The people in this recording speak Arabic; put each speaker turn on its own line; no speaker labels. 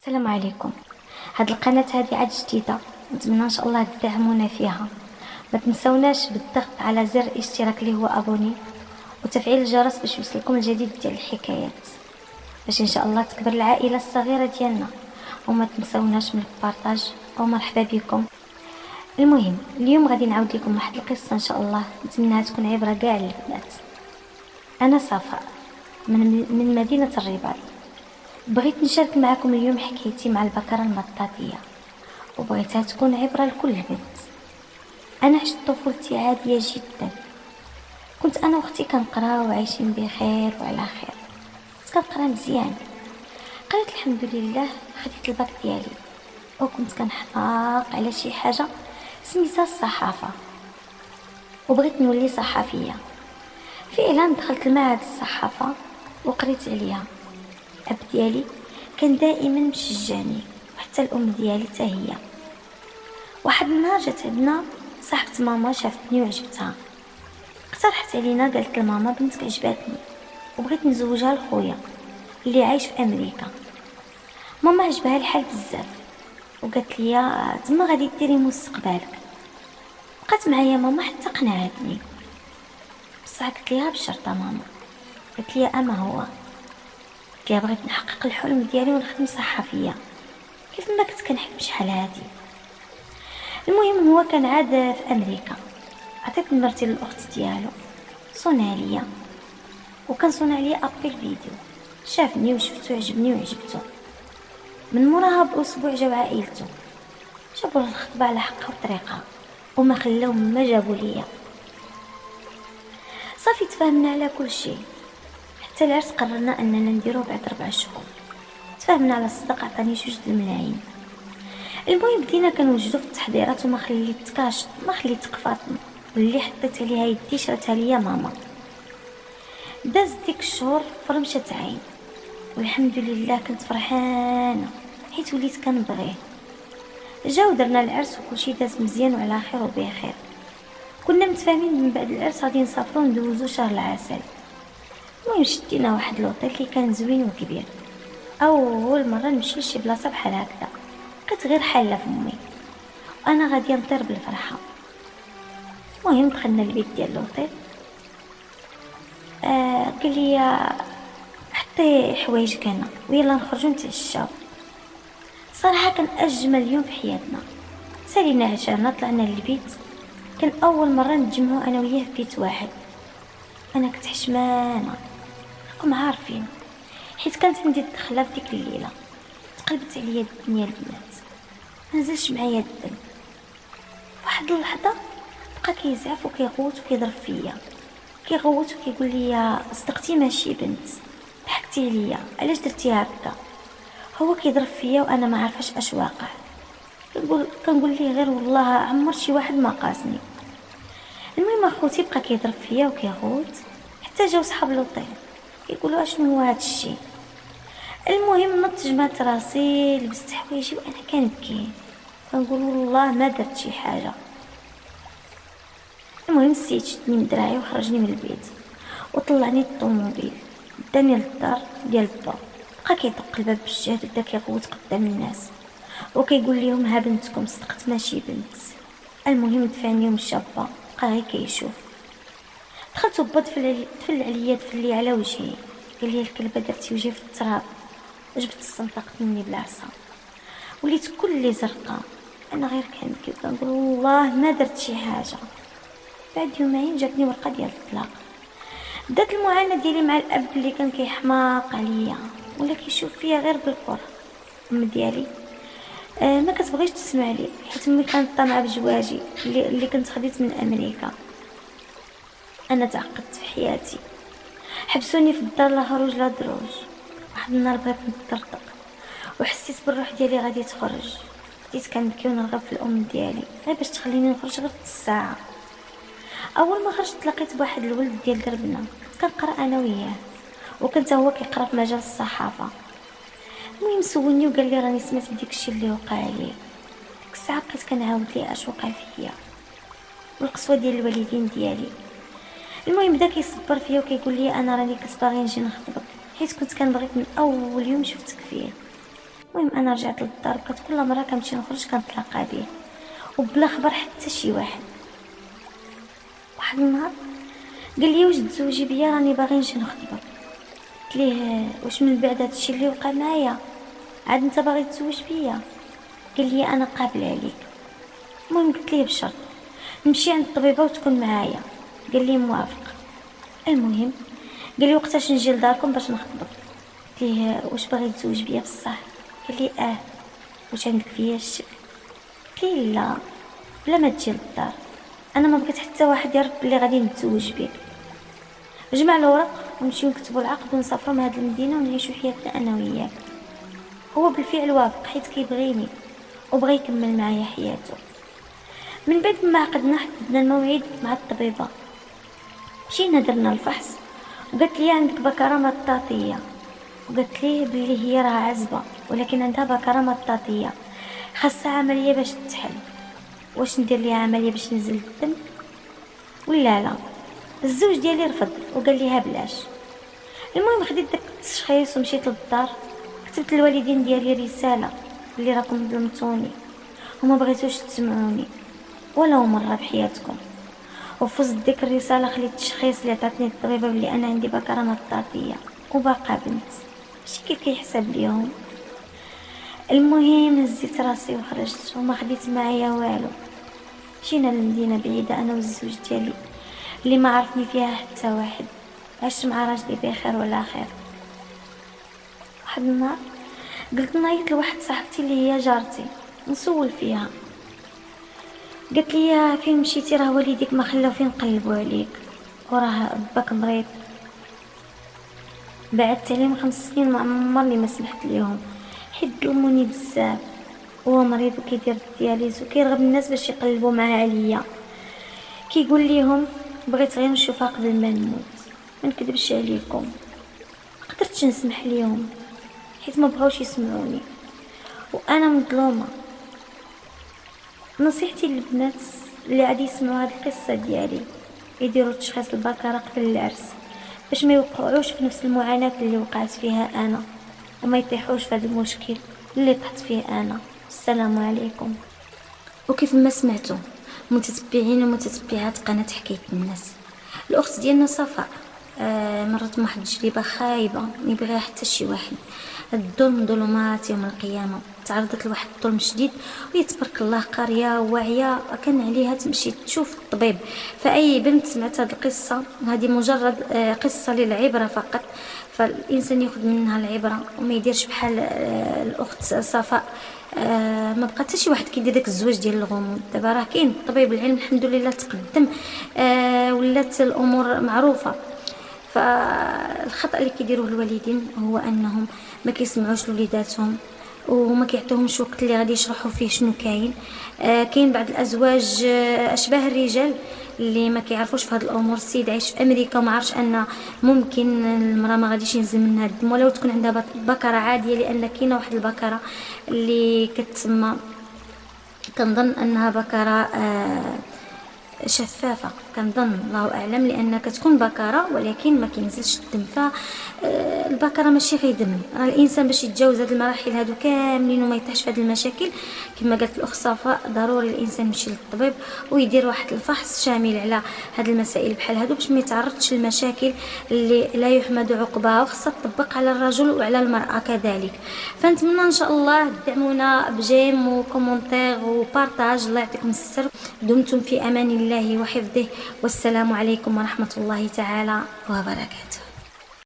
السلام عليكم. هاد القناة هذه عاد جديدة، نتمنى ان شاء الله تدعمونا فيها. ما تنسوناش بالضغط على زر الاشتراك اللي هو ابوني وتفعيل الجرس باش يوصلكم الجديد ديال الحكايات، باش ان شاء الله تكبر العائلة الصغيرة ديالنا. وما تنسوناش من البارطاج او مرحبا بكم. المهم اليوم غادي نعاود لكم واحد القصة ان شاء الله نتمنىها تكون عبرة كاع البنات. انا صفاء من مدينة الرباط. بغيت نشارك معكم اليوم حكايتي مع البكرة المطاطية، وبغيتها تكون عبرة لكل بنت. أنا عشت طفولتي عادية جدا، كنت أنا وأختي كنقرا وعايشين بخير وعلى خير. كنت كنقرا مزيان، قريت الحمد لله، خديت الباك ديالي وكنت كنحماق على شي حاجة سميتها الصحافة، وبغيت نولي صحفية. فعلا دخلت المعهد الصحافة وقريت عليها. الأب ديالي كان دائما مشجعني، وحتى الأم ديالي حتى هي. واحد النهار جات عندنا صاحبة ماما، شافتني وعجبتها، اقترحت علينا، قالت لماما بنتك عجباتني وبغيت نزوجها لخويا اللي عايش في امريكا. ماما عجبها الحال بزاف وقالت لي تما غادي ديري مستقبلك. بقات معايا ماما حتى قنعتني، بصح قلت ليها بشرطه ماما. قالت لي اما هو، قلت ليها بغيت نحقق الحلم ديالي ونخدم صحفيه كيف ما كنت كنحلم شحال هادي. المهم هو كان عاد في امريكا، عطيت نمرتي للاخت ديالو، صونع ليا وكان صونع ليا ابل فيديو. شافني وشفتو، عجبني وعجبتو. من موراها باسبوع جاو عائلته، جابوا الخطبه على حقها وطريقها وما خلاو ما جابوا ليا. صافي تفاهمنا على كل شيء، حتى العرس قررنا اننا نديروه بعد 4 شهور. تفاهمنا على الصدق، عطاني 2 الملايين. المهم بدينا كنوجدو في التحضيرات وما خليت كاشط، ما خليت قفاطن، واللي حطيت عليها يدي شرتها ليا ماما. داز ديك الشهور فرمشت عين، والحمد لله كنت فرحانه حيت وليت كنبغيه. جاو درنا العرس وكلشي داز مزيان وعلى خير وبخير. كنا متفاهمين من بعد العرس غادي نسافرو ندوزو شهر العسل. المهم شدينا واحد لوطيل اللي كان زوين وكبير. اول مره نمشي لشي بلاصه بحال هكذا، بقيت غير حاله فمي وانا غاديه نطير بالفرحه. المهم دخلنا البيت ديال لوطيل. قال لي حطي حوايجك هنا ويلا نخرجوا نتعشاو. صراحه كان اجمل يوم في حياتنا. سالينا عشانا، طلعنا للبيت. كان اول مره نتجمعوا انا وياه في بيت واحد. انا كنت حشمانه، راكم عارفين، حيت كانت عندي الدخله في ديك الليله. تقلبت عليا الدنيا البنات، ما نزلش معايا الدم. واحد اللحظه بقى كيزعف وكيغوت وكيضرب فيا، كيغوت وكيقول لي صدقتي ماشي بنت، ضحكتي عليا، علاش درتي هكا؟ هو كيضرب فيا وانا ما عارفاش اش واقع. كنقول ليه غير والله عمر شي واحد ما قاسني. المهم اخوتي بقى كيضرب فيا وكيغوت حتى جاو صحاب لوطيل كيقولوا اشنو هو هذا الشيء. المهم نط، جمعت راسي، لبست حوايجي وانا كنبكي، كنقول والله ما درت شي حاجه. المهم السيد شدني من دراعي وخرجني من البيت وطلعني الطوموبيل، داني للدار ديال با. بقى كيدق الباب بالجهد وبدا كيغوت قدام الناس وكيقول لهم ها بنتكم، صدقت ماشي بنت. المهم دفعني ومشى با، بقى غير كيشوف. دخلت با دفل عليا، دفل لي على وجهي، قال لي الكلبه درتي وجهي في التراب. جبت الصنطاق مني بالعصا، وليت كل زرقاء. انا غير كنبكي وكنقول والله ما درت شي حاجه. بعد يومين جاتني ورقه ديال الطلاق. بدات المعاناه ديالي مع الاب اللي كان كيحماق عليا ولا كيشوف فيا غير بالكره. ام ديالي ما كتبغيش تسمع لي، حيت ملي كانت طامعه بزواجي اللي كنت خديت من امريكا. انا تعقدت في حياتي، حبسوني في الدار لا خروج لا دروج. واحد النهار بغيت نطرطق وحسيت بالروح ديالي غادي تخرج. بديت كنبكي ونرغب في الام ديالي غير باش تخليني نخرج غير الساعه. اول ما خرجت لقيت بواحد الولد ديال دربنا، كنت كنقرا انا وياه وكنت هو كيقرا في مجال الصحافه. المهم سولني وقال لي راني سمعت بديك الشيء اللي وقع عليك. ديك الساعه بقيت كنعاود ليه اش وقع فيا والقسوه ديال الوالدين ديالي. المهم بدا كيصبر فيا وكيقول لي انا راني كنت باغي نجي نخطبك، حيت كنت كنبغيك من اول يوم شفتك فيه. المهم انا رجعت للدار، بقيت كل مره كنمشي نخرج كنتلاقى به وبلا خبر حتى شي واحد. واحد النهار قال لي واش تزوجي بيا، راني باغي نجي نخطبك. قلت ليه واش من بعد هادشي اللي وقع معايا عاد انت باغي تزوج بيا؟ قال لي انا قابل عليك. المهم قلت ليه بشرط نمشي عند الطبيبه وتكون معايا. قال لي موافق. المهم قال لي وقتاش نجي لداركم باش نخطبك. قلت ليه واش باغي تزوج بيا بصح؟ قال لي واش عندك فيا الشك؟ قلت ليه لا، بلا ما تجي للدار، انا ما بغيت حتى واحد يعرف بلي غادي نتزوج بك. جمع الورق ونمشيو نكتبوا العقد ونسافروا من هاد المدينه ونعيشوا حياتنا انا وياك. هو بالفعل وافق حيت كيبغيني وبغى يكمل معايا حياته. من بعد ما عقدنا حددنا الموعد مع الطبيبه، مشينا درنا الفحص وقالت لي عندك بكره مطاطيه، وقالت ليه بلي هي راه عزبه ولكن عندها بكره مطاطيه خاصها عمليه باش تحل. واش ندير ليها عمليه باش ننزل الدم ولا لا؟ الزوج ديالي رفض وقال ليها بلاش. المهم خديت داك التشخيص ومشيت للدار، كتبت للوالدين ديالي رساله بلي راكم ظلمتوني وما بغيتوش تسمعوني ولا مره بحياتكم. وفزت ديك الرساله خليت التشخيص اللي عطاتني الطبيبه بلي انا عندي بكره مطاطيه وباقا بنت، ماشي كيف كيحسب ليهم. المهم هزيت راسي وخرجت وما خديت معايا والو. مشينا لمدينه بعيده انا والزوج ديالي اللي ما عرفني فيها حتى واحد، عشت مع راجلي بخير ولا خير. واحد النهار قلت نايت لواحد صاحبتي اللي هي جارتي نسول فيها، قالت لي فين مشيتي؟ راه والديك ما خلاو فين نقلبوا عليك وراه باك مريض. بعدت عليهم 5 سنين ما عمرني ما سمحت ليهم حيت ظلموني بزاف. هو مريض وكيدير الدياليز وكيرغب الناس باش يقلبوا معاه عليا، كيقول ليهم بغيت غير نشوفها قبل ما نموت. ما نكذبش عليكم ما قدرتش نسمح ليهم حيت ما بغاوش يسمعوني وانا مظلومه. نصيحتي للبنات اللي غادي يسمعوا هاد القصه ديالي يديروا تشخيص البكره قبل العرس باش ما يوقعوش في نفس المعاناه اللي وقعت فيها انا وما يطيحوش في هذا المشكل اللي طحت فيه انا. السلام عليكم. وكيف ما سمعتوا متتبعين ومتتبعات قناه حكايه الناس، الاخت ديالنا صفاء مرت بواحد التجربه خايبه ما يبغيها حتى شي واحد. الظلم ظلمات يوم القيامه، تعرضت لواحد الظلم شديد وهي تبارك الله قاريه واعيه كان عليها تمشي تشوف الطبيب. فاي بنت سمعت هذه القصه هذه مجرد قصه للعبره فقط، فالانسان ياخذ منها العبره وما يديرش بحال الاخت صفاء. ما بقى حتى شي واحد كيدير داك الزواج ديال الغموض. دابا راه كاين طبيب العلم الحمد لله تقدم، ولات الامور معروفه. فالخطأ اللي كيديروه الوالدين هو انهم ما كيسمعوش لوليداتهم وما كيعطيهمش وقت اللي غادي يشرحوا فيه شنو كاين. كاين بعض الازواج اشباه الرجال اللي ما كيعرفوش في هذه الامور. السيد عايش في امريكا وما عرفش ان ممكن المراه ما غاديش ينزل منها الدم ولو تكون عندها بكره عاديه، لان كاينه واحد البكره اللي كتسمى كنظن انها بكره شفافه، كنظن الله اعلم، لان كتكون بكره ولكن ما كينزلش الدم. فالبكره ماشي غير دم، راه الانسان باش يتجاوز هاد المراحل هادو كاملين وما يطيحش في هاد المشاكل كما قالت الاخت صفاء ضروري الانسان يمشي للطبيب ويدير واحد الفحص شامل على هاد المسائل بحال هادو باش ما يتعرضش للمشاكل اللي لا يحمد عقباها، وخصها تطبق على الرجل وعلى المراه كذلك. فنتمنى ان شاء الله تدعمونا بجيم وكومونتير وبارطاج. الله يعطيكم الستر، دمتم في امان الله وحفظه، والسلام عليكم ورحمه الله تعالى وبركاته.